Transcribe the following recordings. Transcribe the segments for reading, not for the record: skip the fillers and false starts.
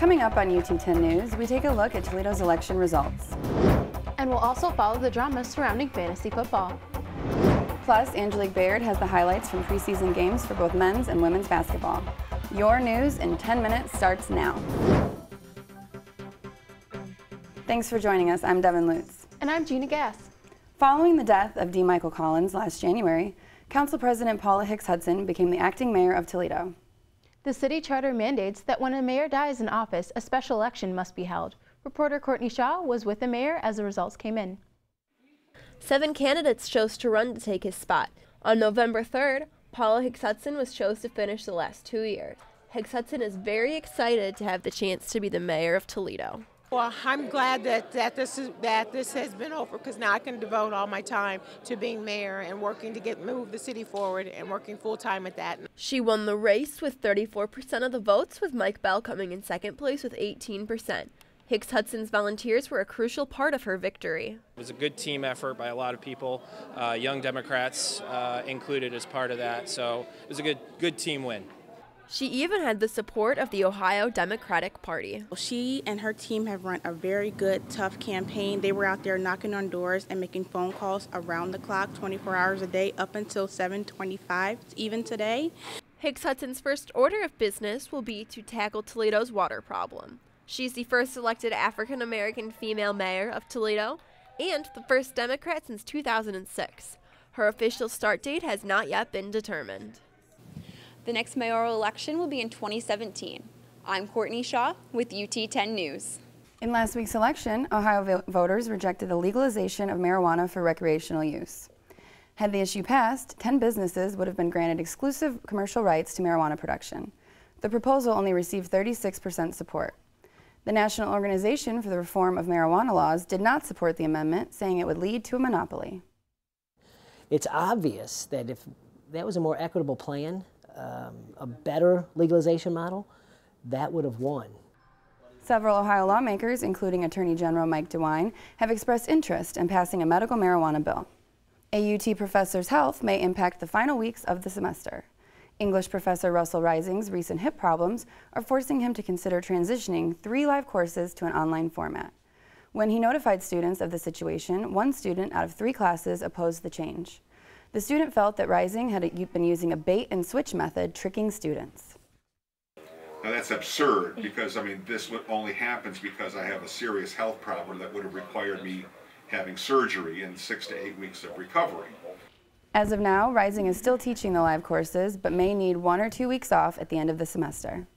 Coming up on UT 10 News, we take a look at Toledo's election results. And we'll also follow the drama surrounding fantasy football. Plus, Angelique Baird has the highlights from preseason games for both men's and women's basketball. Your news in 10 minutes starts now. Thanks for joining us. I'm Devan Lutz. And I'm Gina Gass. Following the death of D. Michael Collins last January, Council President Paula Hicks-Hudson became the acting mayor of Toledo. The city charter mandates that when a mayor dies in office, a special election must be held. Reporter Courtney Shaw was with the mayor as the results came in. 7 candidates chose to run to take his spot. On November 3rd, Paula Hicks-Hudson was chosen to finish the last 2 years. Hicks-Hudson is very excited to have the chance to be the mayor of Toledo. Well, I'm glad that this has been over, because now I can devote all my time to being mayor and working to move the city forward and working full time at that. She won the race with 34% of the votes, with Mike Bell coming in second place with 18%. Hicks-Hudson's volunteers were a crucial part of her victory. It was a good team effort by a lot of people, young Democrats included as part of that, so it was a good team win. She even had the support of the Ohio Democratic Party. She and her team have run a very good, tough campaign. They were out there knocking on doors and making phone calls around the clock, 24 hours a day, up until 7:25, even today. Hicks-Hudson's first order of business will be to tackle Toledo's water problem. She's the first elected African-American female mayor of Toledo and the first Democrat since 2006. Her official start date has not yet been determined. The next mayoral election will be in 2017. I'm Courtney Shaw with UT 10 News. In last week's election, Ohio voters rejected the legalization of marijuana for recreational use. Had the issue passed, 10 businesses would have been granted exclusive commercial rights to marijuana production. The proposal only received 36% support. The National Organization for the Reform of Marijuana Laws did not support the amendment, saying it would lead to a monopoly. It's obvious that if that was a more equitable plan, a better legalization model, that would have won. Several Ohio lawmakers, including Attorney General Mike DeWine, have expressed interest in passing a medical marijuana bill. AUT professors' health may impact the final weeks of the semester. English professor Russell Reising's recent hip problems are forcing him to consider transitioning 3 live courses to an online format. When he notified students of the situation, 1 student out of 3 classes opposed the change. The student felt that Reising had been using a bait-and-switch method, tricking students. Now that's absurd, because I mean this only happens because I have a serious health problem that would have required me having surgery and 6 to 8 weeks of recovery. As of now, Reising is still teaching the live courses, but may need 1 or 2 weeks off at the end of the semester.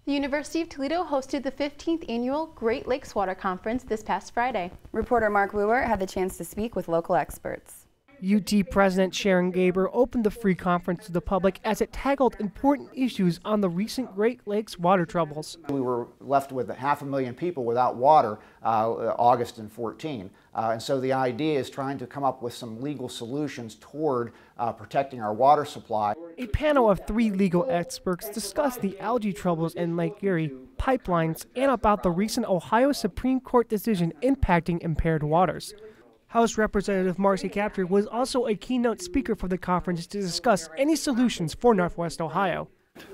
The University of Toledo hosted the 15th annual Great Lakes Water Conference this past Friday. Reporter Mark Wooer had the chance to speak with local experts. UT President Sharon Gaber opened the free conference to the public as it tackled important issues on the recent Great Lakes water troubles. We were left with 500,000 people without water August and 14. And so the idea is trying to come up with some legal solutions toward protecting our water supply. A panel of 3 legal experts discussed the algae troubles in Lake Erie, pipelines, and about the recent Ohio Supreme Court decision impacting impaired waters. House Representative Marcy Kaptur was also a keynote speaker for the conference to discuss any solutions for Northwest Ohio.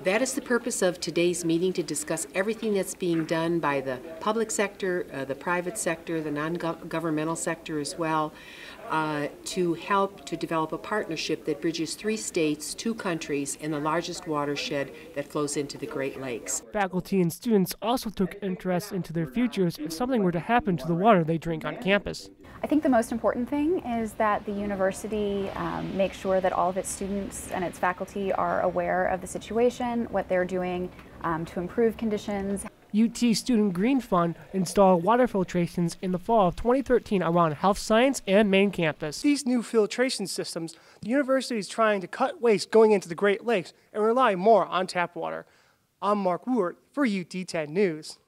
That is the purpose of today's meeting, to discuss everything that's being done by the public sector, the private sector, the non-governmental sector as well, to help to develop a partnership that bridges 3 states, 2 countries, and the largest watershed that flows into the Great Lakes. Faculty and students also took interest into their futures if something were to happen to the water they drink on campus. I think the most important thing is that the university makes sure that all of its students and its faculty are aware of the situation, what they're doing to improve conditions. UT Student Green Fund installed water filtrations in the fall of 2013 around health science and main campus. These new filtration systems, the university is trying to cut waste going into the Great Lakes and rely more on tap water. I'm Mark Woert for UT 10 News.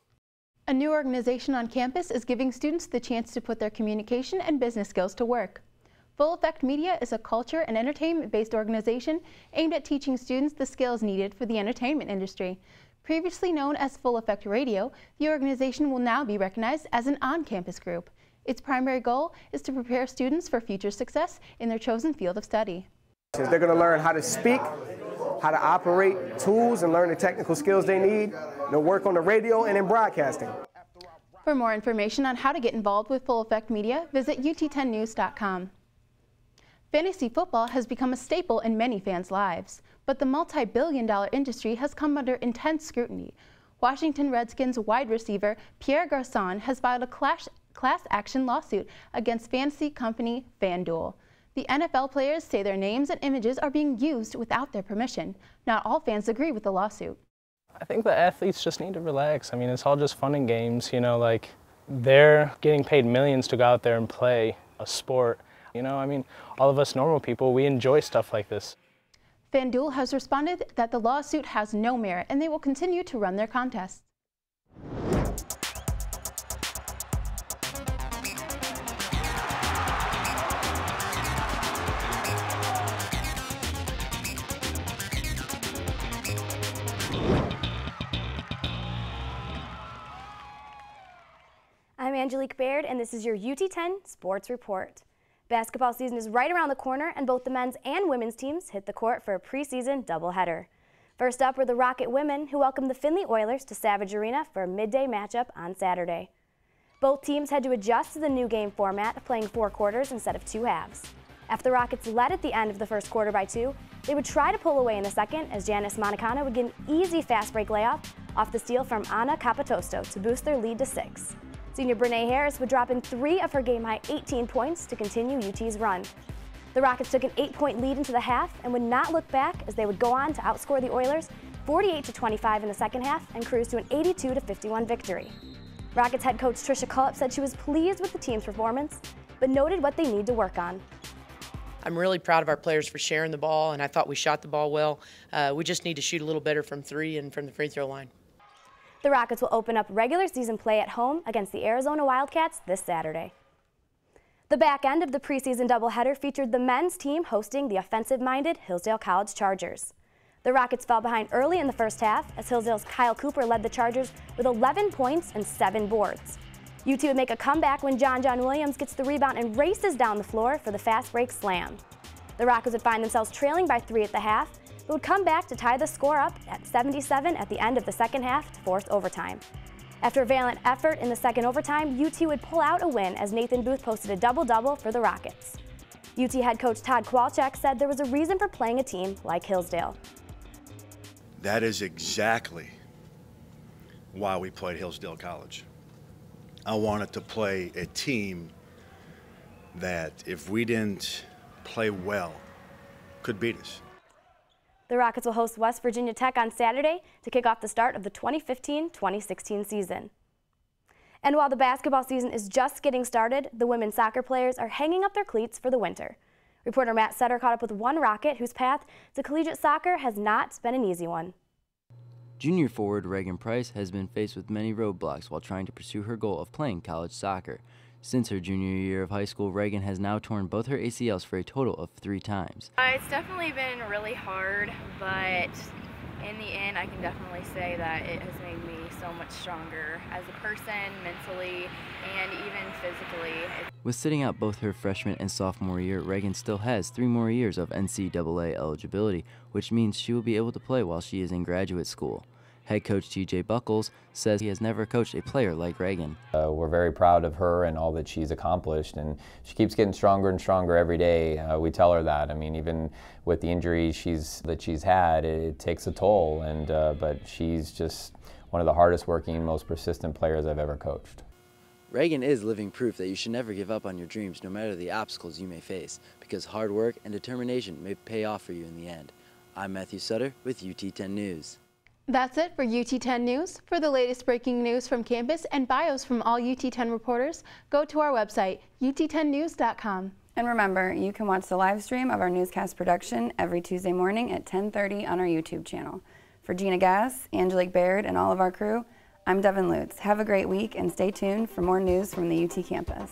A new organization on campus is giving students the chance to put their communication and business skills to work. Full Effect Media is a culture and entertainment-based organization aimed at teaching students the skills needed for the entertainment industry. Previously known as Full Effect Radio, the organization will now be recognized as an on-campus group. Its primary goal is to prepare students for future success in their chosen field of study. They're going to learn how to speak, how to operate tools and learn the technical skills they need. They'll work on the radio and in broadcasting. For more information on how to get involved with Full Effect Media, visit UT10news.com. Fantasy football has become a staple in many fans' lives, but the multi-billion-dollar industry has come under intense scrutiny. Washington Redskins wide receiver Pierre Garçon has filed a class action lawsuit against fantasy company FanDuel. The NFL players say their names and images are being used without their permission. Not all fans agree with the lawsuit. I think the athletes just need to relax. I mean, it's all just fun and games, you know, like they're getting paid millions to go out there and play a sport. You know, I mean, all of us normal people, we enjoy stuff like this. FanDuel has responded that the lawsuit has no merit and they will continue to run their contests. I'm Angelique Baird, and this is your UT10 Sports Report. Basketball season is right around the corner, and both the men's and women's teams hit the court for a preseason doubleheader. First up were the Rocket women, who welcomed the Findlay Oilers to Savage Arena for a midday matchup on Saturday. Both teams had to adjust to the new game format, playing 4 quarters instead of 2 halves. After the Rockets led at the end of the first quarter by 2, they would try to pull away in the second as Janice Monicano would get an easy fast break layup off the steal from Anna Capitosto to boost their lead to 6. Senior Brene Harris would drop in 3 of her game-high 18 points to continue UT's run. The Rockets took an 8-point lead into the half and would not look back as they would go on to outscore the Oilers 48-25 in the second half and cruise to an 82-51 victory. Rockets head coach Tricia Cullop said she was pleased with the team's performance, but noted what they need to work on. I'm really proud of our players for sharing the ball, and I thought we shot the ball well. We just need to shoot a little better from 3 and from the free throw line. The Rockets will open up regular season play at home against the Arizona Wildcats this Saturday. The back end of the preseason doubleheader featured the men's team hosting the offensive-minded Hillsdale College Chargers. The Rockets fell behind early in the first half as Hillsdale's Kyle Cooper led the Chargers with 11 points and 7 boards. UT would make a comeback when John Williams gets the rebound and races down the floor for the fast break slam. The Rockets would find themselves trailing by 3 at the half, but would come back to tie the score up at 77 at the end of the second half to force overtime. After a valiant effort in the second overtime, UT would pull out a win as Nathan Booth posted a double-double for the Rockets. UT head coach Todd Kowalczyk said there was a reason for playing a team like Hillsdale. That is exactly why we played Hillsdale College. I wanted to play a team that, if we didn't play well, could beat us. The Rockets will host West Virginia Tech on Saturday to kick off the start of the 2015-2016 season. And while the basketball season is just getting started, the women's soccer players are hanging up their cleats for the winter. Reporter Matt Sutter caught up with one Rocket whose path to collegiate soccer has not been an easy one. Junior forward Regan Price has been faced with many roadblocks while trying to pursue her goal of playing college soccer. Since her junior year of high school, Regan has now torn both her ACLs for a total of 3 times. It's definitely been really hard, but in the end, I can definitely say that it has made me so much stronger as a person, mentally, and even physically. With sitting out both her freshman and sophomore year, Regan still has 3 more years of NCAA eligibility, which means she will be able to play while she is in graduate school. Head coach TJ Buchholz says he has never coached a player like Regan. We're very proud of her and all that she's accomplished, and she keeps getting stronger and stronger every day. We tell her that. I mean, even with the injuries that she's had, it takes a toll, but she's just one of the hardest working, most persistent players I've ever coached. Regan is living proof that you should never give up on your dreams no matter the obstacles you may face, because hard work and determination may pay off for you in the end. I'm Matthew Sutter with UT10 News. That's it for UT10 News. For the latest breaking news from campus and bios from all UT10 reporters, go to our website, ut10news.com. And remember, you can watch the live stream of our newscast production every Tuesday morning at 10:30 on our YouTube channel. For Gina Gass, Angelique Baird, and all of our crew, I'm Devan Lutz. Have a great week and stay tuned for more news from the UT campus.